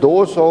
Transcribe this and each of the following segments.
200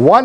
1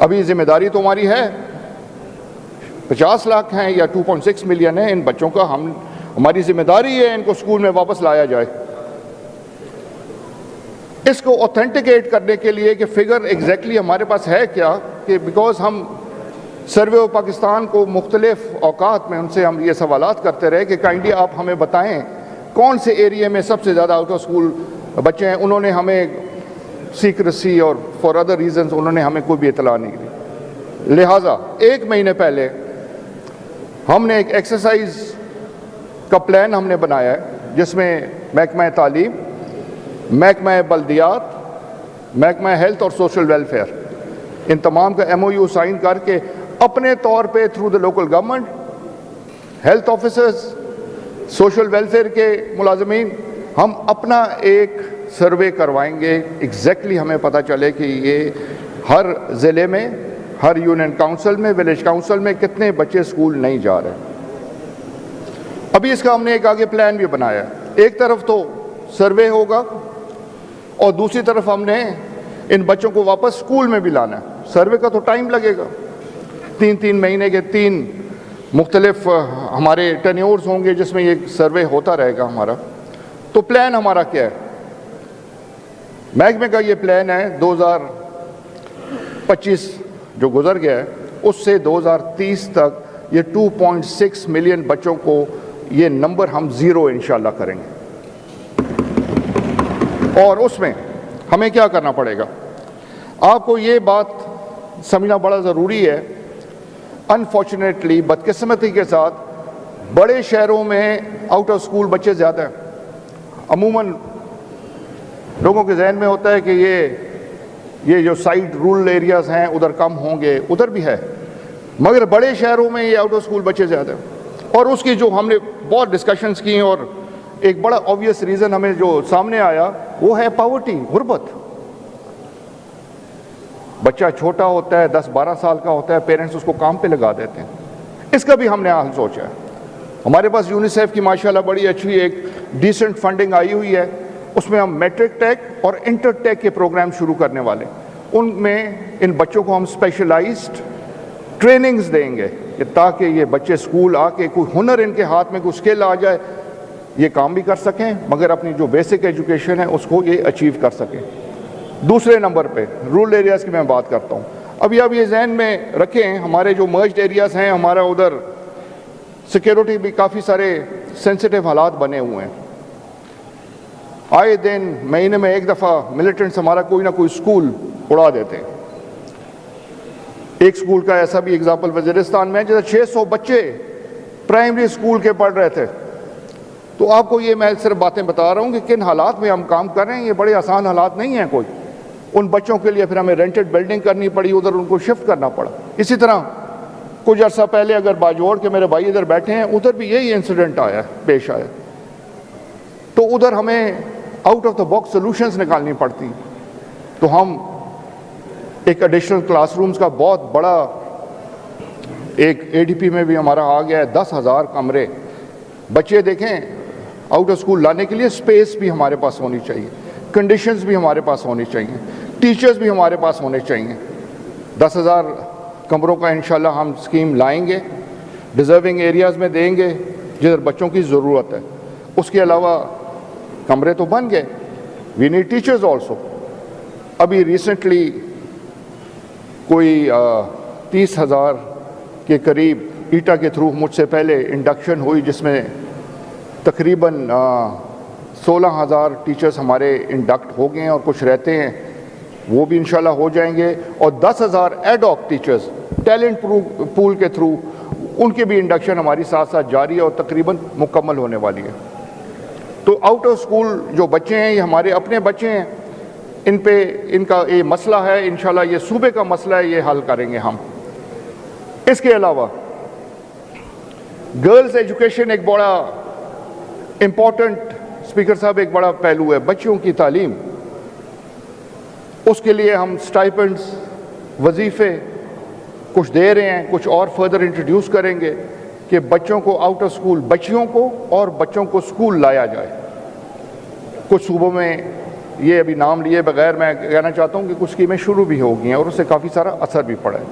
ابھی ذمہ داری تو ہماری ہے، 50 لاکھ ہیں یا 2.6 ملین ہیں ان بچوں کا، ہماری ذمہ داری ہے ان کو اسکول میں واپس لایا جائے۔ اس کو اوتھینٹیکیٹ کرنے کے لیے کہ فگر ایگزیکٹلی ہمارے پاس ہے کیا، کہ بیکاز ہم سروے آف پاکستان کو مختلف اوقات میں ان سے ہم یہ سوالات کرتے رہے کہ کائنڈلی آپ ہمیں بتائیں کون سے ایریے میں سب سے زیادہ آؤٹ آف اسکول بچے ہیں۔ انہوں نے ہمیں سیکریسی اور فار ادر ریزنز انہوں نے ہمیں کوئی بھی اطلاع نہیں دی۔ لہٰذا 1 مہینے پہلے ہم نے ایک ایکسرسائز کا پلان ہم نے بنایا ہے، جس میں محکمہ تعلیم، محکمہ بلدیات، محکمہ ہیلتھ اور سوشل ویلفیئر، ان تمام کا MOU سائن کر کے اپنے طور پہ through the local government, health officers, social welfare کے ملازمین، ہم اپنا ایک سروے کروائیں گے، ایگزیکٹلی ہمیں پتہ چلے کہ یہ ہر ضلع میں، ہر یونین کاؤنسل میں، ولیج کاؤنسل میں کتنے بچے اسکول نہیں جا رہے۔ ابھی اس کا ہم نے ایک آگے پلان بھی بنایا ہے، ایک طرف تو سروے ہوگا اور دوسری طرف ہم نے ان بچوں کو واپس اسکول میں بھی لانا ہے۔ سروے کا تو ٹائم لگے گا، 3 مہینے کے 3 مختلف ہمارے ٹینیورز ہوں گے جس میں یہ سروے ہوتا رہے گا ہمارا۔ تو پلان ہمارا کیا ہے؟ محکمے کا یہ پلان ہے 2025 جو گزر گیا ہے اس سے 2030 تک یہ 2.6 ملین بچوں کو یہ نمبر ہم 0 انشاءاللہ کریں گے۔ اور اس میں ہمیں کیا کرنا پڑے گا؟ آپ کو یہ بات سمجھنا بڑا ضروری ہے، انفارچونیٹلی بدقسمتی کے ساتھ بڑے شہروں میں آؤٹ آف اسکول بچے زیادہ ہیں۔ عموماً لوگوں کے ذہن میں ہوتا ہے کہ یہ جو سائڈ رورل ایریاز ہیں ادھر کم ہوں گے، ادھر بھی ہے، مگر بڑے شہروں میں یہ آؤٹ آف اسکول بچے زیادہ ہیں۔ اور اس کی جو ہم نے بہت ڈسکشنز کی اور ایک بڑا آبویس ریزن ہمیں جو سامنے آیا وہ ہے پاورٹی، غربت۔ بچہ چھوٹا ہوتا ہے، 10-12 سال کا ہوتا ہے، پیرنٹس اس کو کام پہ لگا دیتے ہیں۔ اس کا بھی ہم نے حل سوچا ہے۔ ہمارے پاس یونیسیف کی ماشاءاللہ بڑی اچھی ایک ڈیسنٹ فنڈنگ آئی ہوئی ہے، اس میں ہم میٹرک ٹیک اور انٹر ٹیک کے پروگرام شروع کرنے والے، ان میں ان بچوں کو ہم اسپیشلائزڈ ٹریننگز دیں گے کہ تاکہ یہ بچے اسکول آ کے کوئی ہنر ان کے ہاتھ میں کوئی اسکل آ جائے، یہ کام بھی کر سکیں مگر اپنی جو بیسک ایجوکیشن ہے اس کو یہ اچیو کر سکیں۔ دوسرے نمبر پہ رورل ایریاز کی میں بات کرتا ہوں۔ ابھی اب یہ ذہن میں رکھیں ہمارے جو مرجڈ ایریاز ہیں، ہمارا ادھر سیکیورٹی بھی کافی سارے سینسٹیو حالات بنے ہوئے ہیں۔ آئے دن مہینے میں ایک دفعہ ملیٹنٹس ہمارا کوئی نہ کوئی اسکول اڑا دیتے ہیں۔ ایک اسکول کا ایسا بھی اگزامپل وزیرستان میں جیسے 600 بچے پرائمری اسکول کے پڑھ رہے تھے۔ تو آپ کو یہ میں صرف باتیں بتا رہا ہوں کہ کن حالات میں ہم کام کر رہے ہیں، یہ بڑے آسان حالات نہیں ہیں کوئی۔ ان بچوں کے لیے پھر ہمیں رینٹڈ بلڈنگ کرنی پڑی، ادھر ان کو شفٹ کرنا پڑا۔ اسی طرح کچھ عرصہ پہلے اگر باجوڑ کے میرے بھائی ادھر بیٹھے ہیں، ادھر بھی یہی انسیڈنٹ پیش آیا، تو ادھر ہمیں out of the box solutions نکالنی پڑتی۔ تو ہم ایک ایڈیشنل کلاس رومز کا بہت بڑا ایک ADP میں بھی ہمارا آ گیا ہے، 10,000 کمرے۔ بچے دیکھیں آؤٹ آف اسکول لانے کے لیے اسپیس بھی ہمارے پاس ہونی چاہیے، کنڈیشنز بھی ہمارے پاس ہونی چاہیے، ٹیچرز بھی ہمارے پاس ہونے چاہیے۔ 10,000 کمروں کا انشاءاللہ ہم اسکیم لائیں گے، ڈیزرونگ ایریاز میں دیں گے جدھر بچوں کی ضرورت ہے۔ اس کے علاوہ کمرے تو بن گئے، وی نیڈ ٹیچرز آلسو۔ ابھی ریسنٹلی کوئی 30,000 کے قریب ایٹا کے تھرو مجھ سے پہلے انڈکشن ہوئی، جس میں تقریباً 16,000 ٹیچرز ہمارے انڈکٹ ہو گئے ہیں اور کچھ رہتے ہیں، وہ بھی انشاءاللہ ہو جائیں گے۔ اور 10,000 ایڈ ہاک ٹیچرز ٹیلنٹ پول کے تھرو، ان کی بھی انڈکشن ہماری ساتھ ساتھ جاری ہے اور تقریباً مکمل ہونے والی ہے۔ تو آؤٹ آف اسکول جو بچے ہیں یہ ہمارے اپنے بچے ہیں، ان پہ ان کا یہ مسئلہ ہے، انشاءاللہ یہ صوبے کا مسئلہ ہے، یہ حل کریں گے ہم۔ اس کے علاوہ گرلز ایجوکیشن ایک بڑا امپورٹنٹ، اسپیکر صاحب، ایک بڑا پہلو ہے، بچیوں کی تعلیم۔ اس کے لیے ہم سٹائپنڈز، وظیفے کچھ دے رہے ہیں، کچھ اور فردر انٹروڈیوس کریں گے کہ بچوں کو آؤٹ آف اسکول، بچیوں کو اور بچوں کو اسکول لایا جائے۔ کچھ صوبوں میں یہ ابھی نام لیے بغیر میں کہنا چاہتا ہوں کہ کچھ اسکیمیں شروع بھی ہو گئی ہیں اور اس سے کافی سارا اثر بھی پڑا ہے.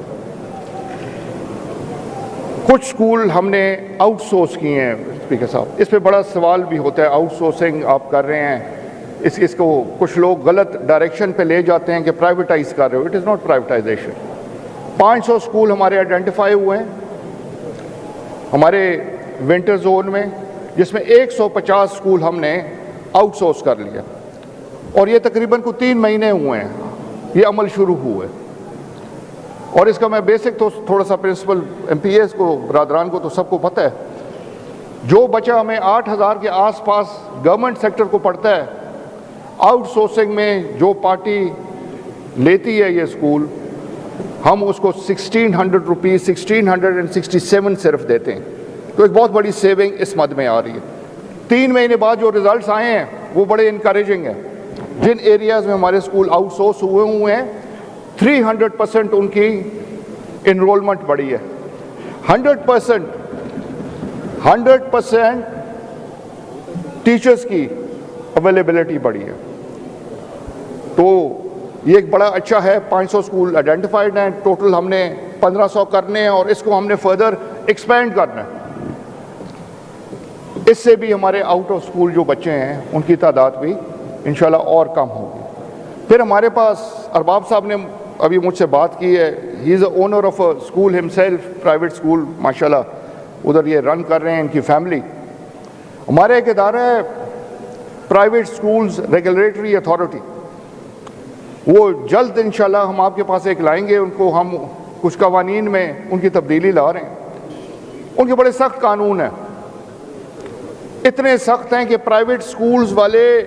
کچھ اسکول ہم نے آؤٹ سورس کیے ہیں اسپیکر صاحب. اس پہ بڑا سوال بھی ہوتا ہے, آؤٹ سورسنگ آپ کر رہے ہیں, اس کو کچھ لوگ غلط ڈائریکشن پہ لے جاتے ہیں کہ پرائیویٹائز کر رہے ہو. It is not privatization. 500 school ہمارے آئیڈینٹیفائی ہوئے ہیں ہمارے ونٹر زون میں, جس میں 150 اسکول ہم نے آؤٹ سورس کر لیا, اور یہ تقریباً کو 3 مہینے ہوئے ہیں یہ عمل شروع ہوئے. اور اس کا میں بیسک تو تھوڑا سا پرنسپل ایم پی ایس کو, برادران کو تو سب کو پتہ ہے, جو بچہ ہمیں 8000 کے آس پاس گورنمنٹ سیکٹر کو پڑھتا ہے, آؤٹ سورسنگ میں جو پارٹی لیتی ہے یہ اسکول, ہم اس کو 1600 روپیز 1667 صرف دیتے ہیں. تو ایک بہت بڑی سیونگ اس مد میں آ رہی ہے. 3 مہینے بعد جو ریزلٹس آئے ہیں وہ بڑے انکریجنگ ہیں. جن ایریاز میں ہمارے اسکول آؤٹ سورس ہوئے ہیں 300% ان کی انرولمنٹ بڑھی ہے. 100% ٹیچرز کی اویلیبلٹی بڑھی ہے. تو یہ ایک بڑا اچھا ہے. 500 اسکول آئیڈینٹیفائڈ ہیں, ٹوٹل ہم نے 1500 کرنے ہیں, اور اس کو ہم نے فردر ایکسپینڈ کرنا ہے. اس سے بھی ہمارے آؤٹ آف اسکول جو بچے ہیں ان کی تعداد بھی انشاءاللہ اور کم ہوگی. پھر ہمارے پاس ارباب صاحب نے ابھی مجھ سے بات کی ہے, he is a owner of a school himself, private school ماشاءاللہ ادھر یہ رن کر رہے ہیں ان کی فیملی. ہمارے ایک ادارہ ہے پرائیویٹ اسکولز ریگولیٹری اتھارٹی, وہ جلد انشاءاللہ ہم آپ کے پاس ایک لائیں گے. ان کو ہم کچھ قوانین میں ان کی تبدیلی لا رہے ہیں. ان کے بڑے سخت قانون ہیں, اتنے سخت ہیں کہ پرائیویٹ اسکولز والے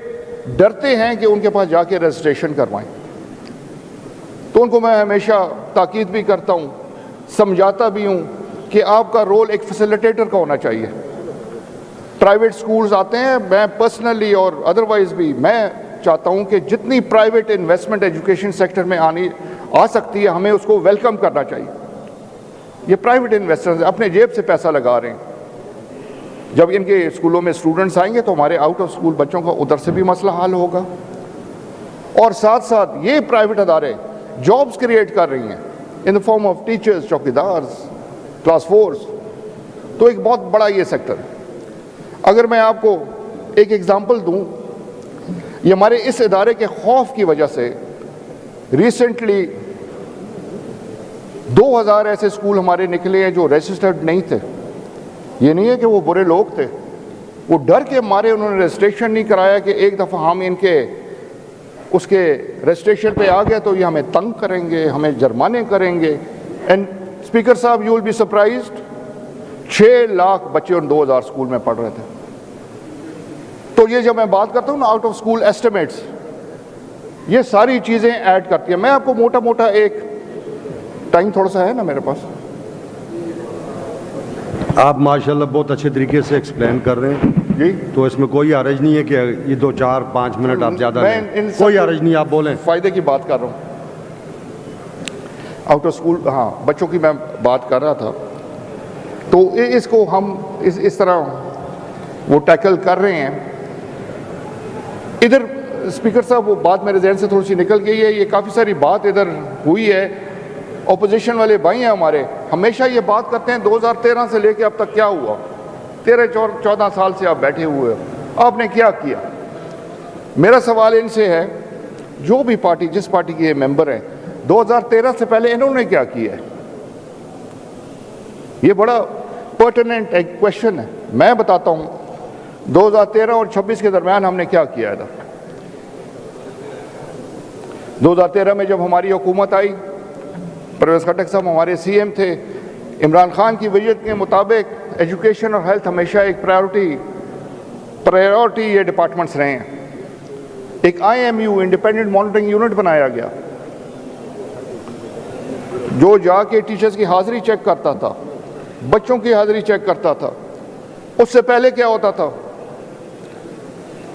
ڈرتے ہیں کہ ان کے پاس جا کے رجسٹریشن کروائیں. تو ان کو میں ہمیشہ تاکید بھی کرتا ہوں, سمجھاتا بھی ہوں کہ آپ کا رول ایک فیسیلیٹیٹر کا ہونا چاہیے. پرائیویٹ اسکولز آتے ہیں, میں پرسنلی اور ادروائز بھی میں چاہتا ہوں کہ جتنی پرائیویٹ انویسٹمنٹ ایجوکیشن سیکٹر میں آ سکتی ہے ہمیں اس کو ویلکم کرنا چاہیے. یہ پرائیویٹ انویسٹرز اپنے جیب سے پیسہ لگا رہے ہیں. جب ان کے اسکولوں میں اسٹوڈنٹس آئیں گے تو ہمارے آؤٹ آف اسکول بچوں کا ادھر سے بھی مسئلہ حل ہوگا. اور ساتھ ساتھ یہ پرائیویٹ ادارے جابز کریٹ کر رہی ہیں in the form of teachers, chowkidars, class fours. تو ایک بہت بڑا یہ سیکٹر ہے. اگر میں آپ کو ایک ایگزامپل دوں, یہ ہمارے اس ادارے کے خوف کی وجہ سے ریسنٹلی 2000 ایسے اسکول ہمارے نکلے ہیں جو رجسٹرڈ نہیں تھے. یہ نہیں ہے کہ وہ برے لوگ تھے, وہ ڈر کے مارے انہوں نے رجسٹریشن نہیں کرایا کہ ایک دفعہ ہم ان کے اس کے رجسٹریشن پہ آ گئے تو یہ ہمیں تنگ کریں گے, ہمیں جرمانے کریں گے. اینڈ اسپیکر صاحب, you will be surprised, 6 lakh بچے ان 2000 اسکول میں پڑھ رہے تھے. تو یہ جب میں بات کرتا ہوں نا آؤٹ آف اسکول ایسٹیمیٹس, یہ ساری چیزیں ایڈ کرتی ہیں. میں آپ کو موٹا موٹا ایک ٹائم تھوڑا سا ہے نا میرے پاس. آپ ماشاءاللہ بہت اچھے طریقے سے ایکسپلین کر رہے ہیں جی, تو اس میں کوئی حرج نہیں ہے کہ یہ 2 4 5 منٹ آپ زیادہ لیں, کوئی حرج نہیں, آپ بولیں. فائدے کی بات کر رہا ہوں. آؤٹ آف اسکول, ہاں بچوں کی میں بات کر رہا تھا. تو اس کو ہم اس طرح وہ ٹیکل کر رہے ہیں. ادھر اسپیکر صاحب وہ بات میرے ذہن سے تھوڑی سی نکل گئی ہے. یہ کافی ساری بات ادھر ہوئی ہے. اپوزیشن والے بھائی ہیں ہمارے, ہمیشہ یہ بات کرتے ہیں 2013 سے لے کے اب تک کیا ہوا. 13-14 سال سے آپ بیٹھے ہوئے ہو, آپ نے کیا کیا. میرا سوال ان سے ہے, جو بھی پارٹی, جس پارٹی کے یہ ممبر ہیں, 2013 سے پہلے انہوں نے کیا کیا ہے. یہ بڑا پرٹیننٹ ایک کویشچن ہے. میں بتاتا ہوں 2013 اور 26 کے درمیان ہم نے کیا کیا تھا. 2013 میں جب ہماری حکومت آئی, پرویز خٹک صاحب ہمارے سی ایم تھے. عمران خان کی ویژن کے مطابق ایجوکیشن اور ہیلتھ ہمیشہ ایک پرائیورٹی یہ ڈپارٹمنٹس رہے ہیں. ایک IMU انڈیپینڈنٹ مانیٹرنگ یونٹ بنایا گیا جو جا کے ٹیچرز کی حاضری چیک کرتا تھا, بچوں کی حاضری چیک کرتا تھا. اس سے پہلے کیا ہوتا تھا,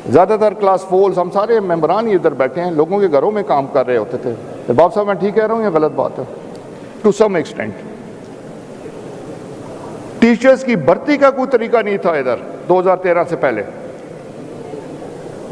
زیادہ تر کلاس 4 ہم سارے ممبران ہی ادھر بیٹھے ہیں, لوگوں کے گھروں میں کام کر رہے ہوتے تھے. باب صاحب میں ٹھیک کہہ رہا ہوں یا غلط بات ہے؟ ٹو سم ایکسٹینٹ ٹیچرز کی بھرتی کا کوئی طریقہ نہیں تھا ادھر 2013 سے پہلے.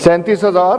37,000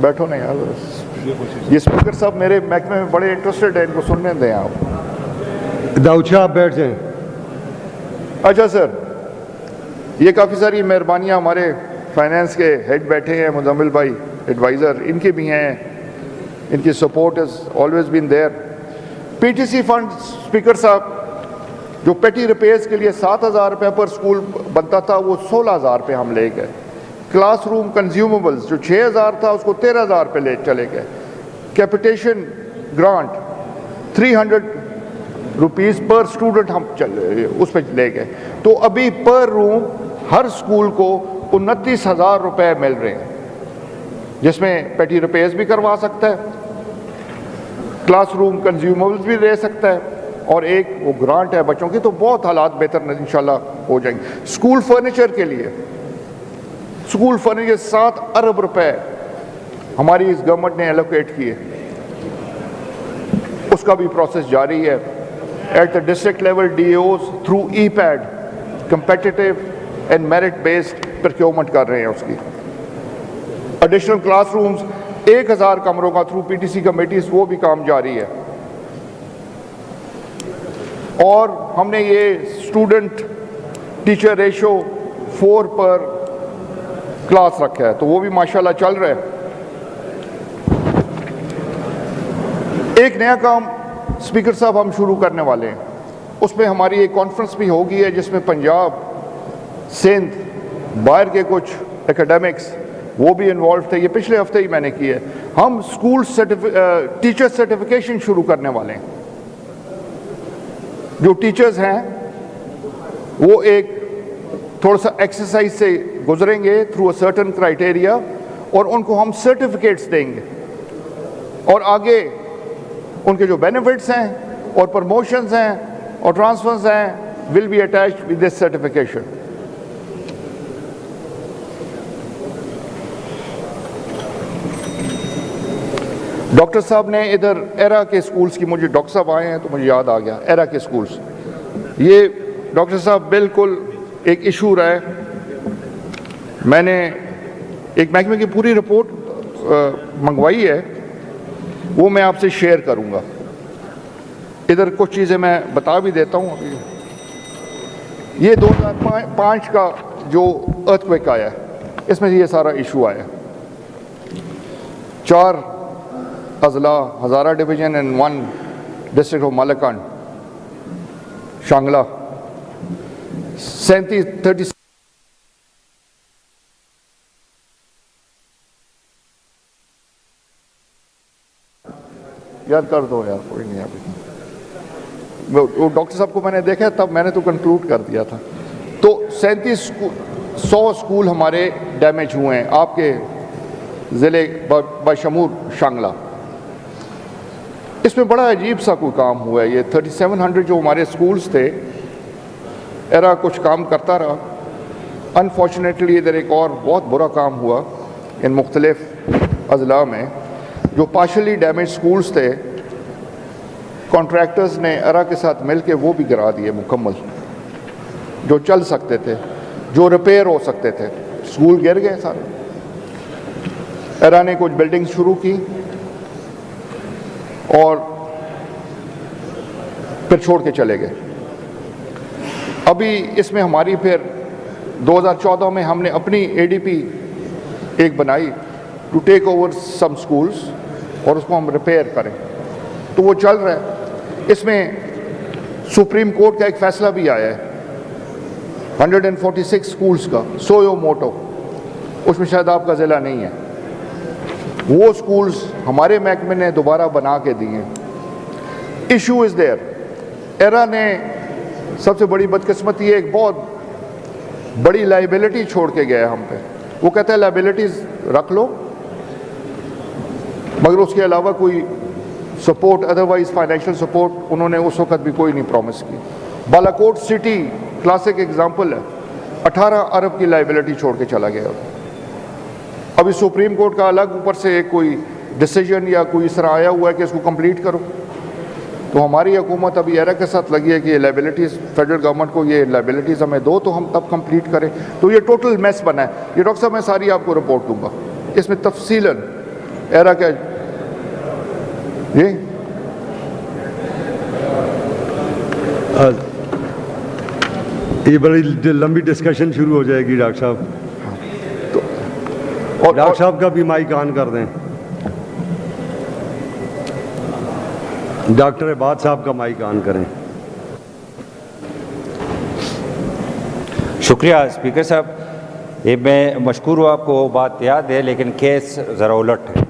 بیٹھو نہیں یار، یہ اسپیکر صاحب میرے محکمے میں بڑے انٹرسٹڈ ہیں، ان کو سننے دیں آپ۔ داؤد شاہ آپ بیٹھ جائیں۔ اچھا سر، یہ کافی ساری مہربانیاں ہمارے فائنینس کے ہیڈ بیٹھے ہیں، مزمل بھائی ایڈوائزر، ان کی بھی ہیں، ان کی support is always been there. P T C fund speaker صاحب جو پیٹی ریپیئرز کے لیے 7,000 روپے پر اسکول بنتا تھا وہ 16,000 روپے ہم لے گئے۔ کلاس روم کنزیومیبلز جو 6,000 تھا اس کو 13,000 روپے لے چلے گئے۔ کیپیٹیشن گرانٹ 300 روپیز پر اسٹوڈنٹ ہم اس پہ لے گئے، تو ابھی پر روم ہر اسکول کو 29,000 روپے مل رہے ہیں، جس میں پیٹی ریپیئرز بھی کروا سکتا ہے، کلاس روم کنزیومیبلز بھی دے سکتا ہے، اور ایک وہ گرانٹ ہے بچوں کی، تو بہت حالات بہتر انشاءاللہ ہو جائیں گے۔ اسکول فرنیچر کے لیے اسکول فرنیچر 7 ارب روپے ہماری اس گورنمنٹ نے ایلوکیٹ کیے، اس کا بھی پروسیس جاری ہے۔ At the district level D A Os through e pad competitive and merit based procurement کر رہے ہیں اس کی۔ ایڈیشنل کلاس رومز 1,000 کمروں کا through P T C committees, وہ بھی کام جاری ہے۔ اور ہم نے یہ اسٹوڈنٹ ٹیچر ریشو 4 پر کلاس رکھا ہے، تو وہ بھی ماشاءاللہ چل رہا ہے۔ ایک نیا کام اسپیکر صاحب ہم شروع کرنے والے ہیں، اس میں ہماری ایک کانفرنس بھی ہوگی ہے، جس میں پنجاب، سندھ، باہر کے کچھ اکیڈمکس وہ بھی انوالو تھے، یہ پچھلے ہفتے ہی میں نے کی ہے۔ ہم اسکول ٹیچر سرٹیفکیشن شروع کرنے والے ہیں۔ جو ٹیچرز ہیں وہ ایک تھوڑا سا ایکسرسائز سے گزریں گے تھرو اے سرٹن کرائٹیریا، اور ان کو ہم سرٹیفکیٹس دیں گے، اور آگے ان کے جو بینیفٹس ہیں اور پروموشنز ہیں اور ٹرانسفرز ہیں will be attached with this certification. Doctor صاحب نے ادھر ایرا کے سکولز کی، مجھے ڈاکٹر صاحب آئے ہیں تو مجھے یاد آ گیا، ایرا کے سکولز، یہ ڈاکٹر صاحب بالکل ایک ایشو رہا ہے۔ میں نے ایک محکمے کی پوری رپورٹ منگوائی ہے، وہ میں آپ سے شیئر کروں گا۔ ادھر کچھ چیزیں میں بتا بھی دیتا ہوں ابھی۔ یہ 2005 کا جو ارتھ کویک آیا ہے، اس میں یہ سارا ایشو آیا ہے۔ 4 اضلاع، Hazara division and 1 district of Malakand, Shangla, 37 یاد کر دو یار، کوئی نہیں ابھی، وہ ڈاکٹر صاحب کو میں نے دیکھا تب میں نے تو کنکلوڈ کر دیا تھا۔ تو 100 اسکول ہمارے ڈیمیج ہوئے ہیں آپ کے ضلع بشمول شانگلہ۔ اس میں بڑا عجیب سا کوئی کام ہوا ہے۔ یہ 3700 جو ہمارے اسکولز تھے، ایرا کچھ کام کرتا رہا، انفارچونیٹلی ادھر ایک اور بہت برا کام ہوا ان مختلف اضلاع میں۔ جو پارشلی ڈیمیج سکولز تھے، کانٹریکٹرز نے ایرا کے ساتھ مل کے وہ بھی گرا دیے مکمل، جو چل سکتے تھے، جو ریپیئر ہو سکتے تھے، سکول گر گئے سارے۔ ایرا نے کچھ بلڈنگ شروع کی اور پھر چھوڑ کے چلے گئے۔ ابھی اس میں ہماری پھر 2014 میں ہم نے اپنی اے ڈی پی ایک بنائی to take over some schools, اور اس کو ہم ریپیئر کریں، تو وہ چل رہا ہے۔ اس میں سپریم کورٹ کا ایک فیصلہ بھی آیا ہے 146 سکولز کا، سویو موٹو، اس میں شاید آپ کا ضلع نہیں ہے، وہ سکولز ہمارے محکمے نے دوبارہ بنا کے دیے ہیں۔ Issue is there. ایرا نے سب سے بڑی بدقسمتی ہے، ایک بہت بڑی لائبلٹی چھوڑ کے گیا ہم پہ۔ وہ کہتا ہے لائبلٹیز رکھ لو، مگر اس کے علاوہ کوئی سپورٹ، ادروائز فائنینشیل سپورٹ انہوں نے اس وقت بھی کوئی نہیں پرومس کی۔ بالاکوٹ سٹی کلاسک ایگزامپل ہے، 18 ارب کی لائبلٹی چھوڑ کے چلا گیا۔ ابھی سپریم کورٹ کا الگ اوپر سے کوئی ڈیسیجن یا کوئی اس طرح آیا ہوا ہے کہ اس کو کمپلیٹ کرو۔ تو ہماری حکومت ابھی ایرا کے ساتھ لگی ہے کہ یہ لائبلٹیز فیڈرل گورنمنٹ کو یہ لائبلٹیز ہمیں دو تو ہم تب کمپلیٹ کریں. تو یہ ٹوٹل میس بنا ہے. یہ ڈاکٹر صاحب میں ساری آپ کو رپورٹ دوں گا, اس میں تفصیلاً ایرا کا یہ بڑی لمبی ڈسکشن شروع ہو جائے گی ڈاکٹر صاحب. اور ڈاکٹر صاحب کا بھی مائک آن کر دیں. ڈاکٹر عباد صاحب کا مائک آن کریں. شکریہ اسپیکر صاحب. یہ میں مشکور ہوں, آپ کو بات یاد ہے, لیکن کیس ذرا الٹ ہے.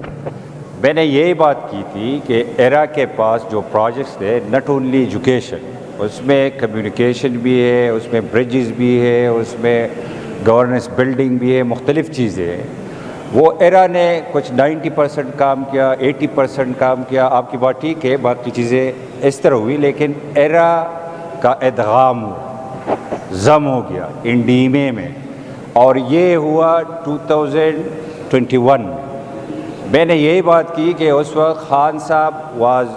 میں نے یہی بات کی تھی کہ ایرا کے پاس جو پروجیکٹس تھے, ناٹ اونلی ایجوکیشن, اس میں کمیونیکیشن بھی ہے, اس میں برجز بھی ہے, اس میں گورننس بلڈنگ بھی ہے, مختلف چیزیں ہیں. وہ ایرا نے کچھ 90% کام کیا, 80% کام کیا. آپ کی بات ٹھیک ہے, باقی چیزیں اس طرح ہوئی, لیکن ایرا کا ادغام ضم ہو گیا انڈیمے میں, اور یہ ہوا 2021 میں. میں نے یہی بات کی کہ اس وقت خان صاحب واز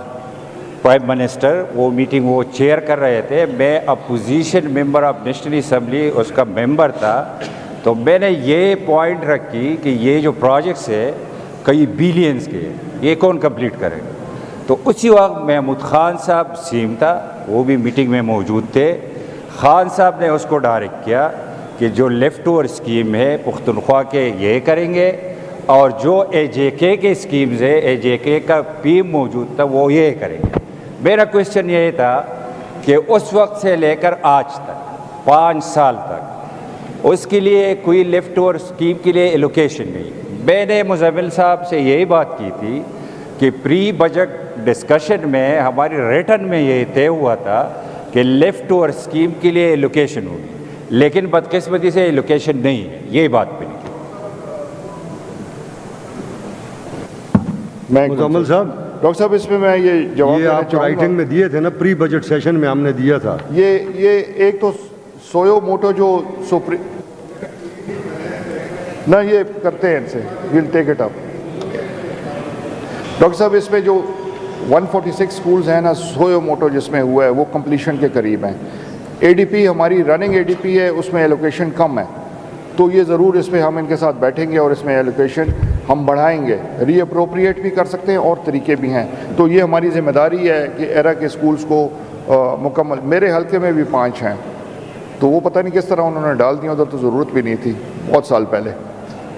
پرائم منسٹر, وہ میٹنگ وہ چیئر کر رہے تھے, میں opposition member of national assembly اس کا ممبر تھا. تو میں نے یہ پوائنٹ رکھی کہ یہ جو پروجیکٹس ہے کئی بلینز کے, یہ کون کمپلیٹ کرے گا. تو اسی وقت محمود خان صاحب سیم تھا, وہ بھی میٹنگ میں موجود تھے. خان صاحب نے اس کو ڈائریکٹ کیا کہ جو لیفٹ اوور اسکیم ہے پختونخوا کے یہ کریں گے, اور جو اے جے کے اسکیمز ہے, اے جے کے کا پیم موجود تھا, وہ یہ کریں گے. میرا کوشچن یہ تھا کہ اس وقت سے لے کر آج تک 5 سال تک اس کے لیے کوئی لیفٹ اوور اسکیم کے لیے ایلوکیشن نہیں. میں نے مزمل صاحب سے یہی بات کی تھی کہ پری بجٹ ڈسکشن میں ہماری ریٹن میں یہ طے ہوا تھا کہ لیفٹ اوور اسکیم کے لیے ایلوکیشن ہوگی, لیکن بدقسمتی سے ایلوکیشن نہیں ہے. یہی بات پہ نہیں. مزمل صاحب, ڈاکٹر صاحب اس میں یہ جواب یہ آپ رائٹنگ میں دیے تھے نا, پری بجٹ سیشن میں ہم نے دیا تھا. یہ ایک تو سویو موٹو جو نہ یہ کرتے ہیں ان سے, we'll take it up. Doctor صاحب اس میں جو 146 سکولز ہیں نا, سویو موٹو جس میں ہوا ہے وہ کمپلیشن کے قریب ہیں. اے ڈی پی ہماری رننگ اے ڈی پی ہے, اس میں ایلوکیشن کم ہے. تو یہ ضرور اس میں ہم ان کے ساتھ بیٹھیں گے اور اس میں ایلوکیشن ہم بڑھائیں گے. ری اپروپریٹ بھی کر سکتے ہیں اور طریقے بھی ہیں. تو یہ ہماری ذمہ داری ہے کہ ایرا کے اسکولز کو مکمل, میرے حلقے میں بھی 5 ہیں, تو وہ پتہ نہیں کس طرح انہوں نے ڈال دیا, ادھر تو ضرورت بھی نہیں تھی بہت سال پہلے.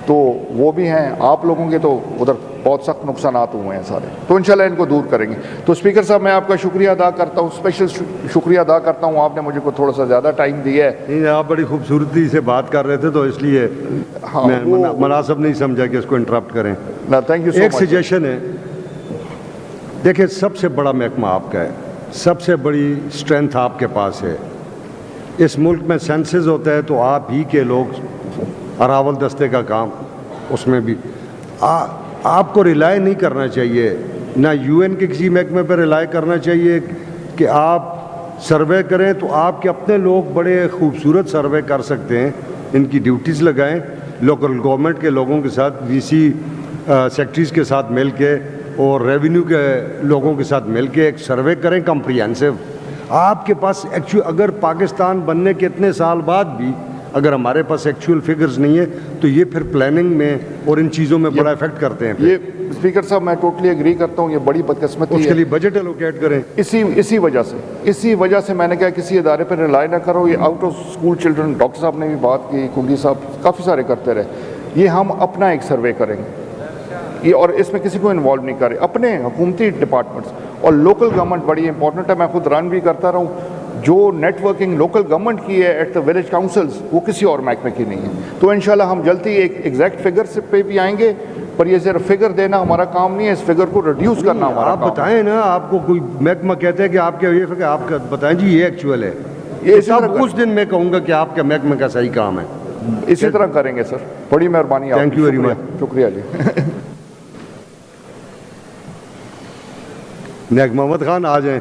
تو وہ بھی ہیں. آپ لوگوں کے تو ادھر بہت سخت نقصانات ہوئے ہیں سارے, تو انشاءاللہ ان کو دور کریں گے. تو اسپیکر صاحب میں آپ کا شکریہ ادا کرتا ہوں, اسپیشل شکریہ ادا کرتا ہوں, آپ نے مجھے کو تھوڑا سا زیادہ ٹائم دیا ہے. نہیں, آپ بڑی خوبصورتی سے بات کر رہے تھے تو اس لیے میں مناسب نہیں سمجھا کہ اس کو انٹرپٹ کریں. تھینک یو سو مچ. ایک سجیشن ہے, دیکھیں سب سے بڑا محکمہ آپ کا ہے, سب سے بڑی اسٹرینتھ آپ کے پاس ہے. اس ملک میں سینسز ہوتا ہے تو آپ ہی کے لوگ, اراول دستے کا کام, اس میں بھی آپ کو ریلائی نہیں کرنا چاہیے, نہ یو این کے کسی محکمے پہ ریلائی کرنا چاہیے کہ آپ سروے کریں. تو آپ کے اپنے لوگ بڑے خوبصورت سروے کر سکتے ہیں, ان کی ڈیوٹیز لگائیں, لوکل گورنمنٹ کے لوگوں کے ساتھ, وی سی سیکٹریز کے ساتھ مل کے اور ریونیو کے لوگوں کے ساتھ مل کے ایک سروے کریں کمپریہنسو. آپ کے پاس اگر پاکستان بننے کے اتنے سال بعد بھی اگر ہمارے پاس ایکچوئل فگرز نہیں ہیں تو یہ پھر پلاننگ میں اور ان چیزوں میں بڑا افیکٹ کرتے ہیں. یہ اسپیکر صاحب میں ٹوٹلی ایگری کرتا ہوں, یہ بڑی بدقسمتی ہے. اس کے لیے بجٹ الوکیٹ کریں. اسی وجہ سے میں نے کہا کسی ادارے پر ریلائی نہ کرو. یہ out of school children, doctor صاحب نے بھی بات کی, کنگی صاحب کافی سارے کرتے رہے. یہ ہم اپنا ایک سروے کریں گے, یہ اور اس میں کسی کو انوالو نہیں کریں. اپنے حکومتی ڈپارٹمنٹس اور لوکل گورنمنٹ بڑی امپورٹنٹ ہے. میں خود رن بھی کرتا رہا ہوں. جو نیٹ ورکنگ لوکل گورنمنٹ کی ہے ایٹ دا ولیج کاؤنسلز, وہ کسی اور محکمے کی نہیں ہے. تو انشاءاللہ ہم جلدی ایک ایگزیکٹ فگر پہ بھی آئیں گے, پر یہ صرف فگر دینا ہمارا کام نہیں ہے, اس فگر کو ریڈیوس کرنا ہمارا کام. آپ بتائیں نا, آپ کو کوئی محکمہ کہتے ہیں کہ آپ کے یہ فگر, آپ کا بتائیں جی یہ ایکچوئل ہے. یہ سب اس دن میں کہوں گا کہ آپ کے محکمے کا صحیح کام ہے. اسی طرح کریں گے سر, بڑی مہربانی. Thank you very much. شکریہ جی. نیک محمد خان آ جائیں.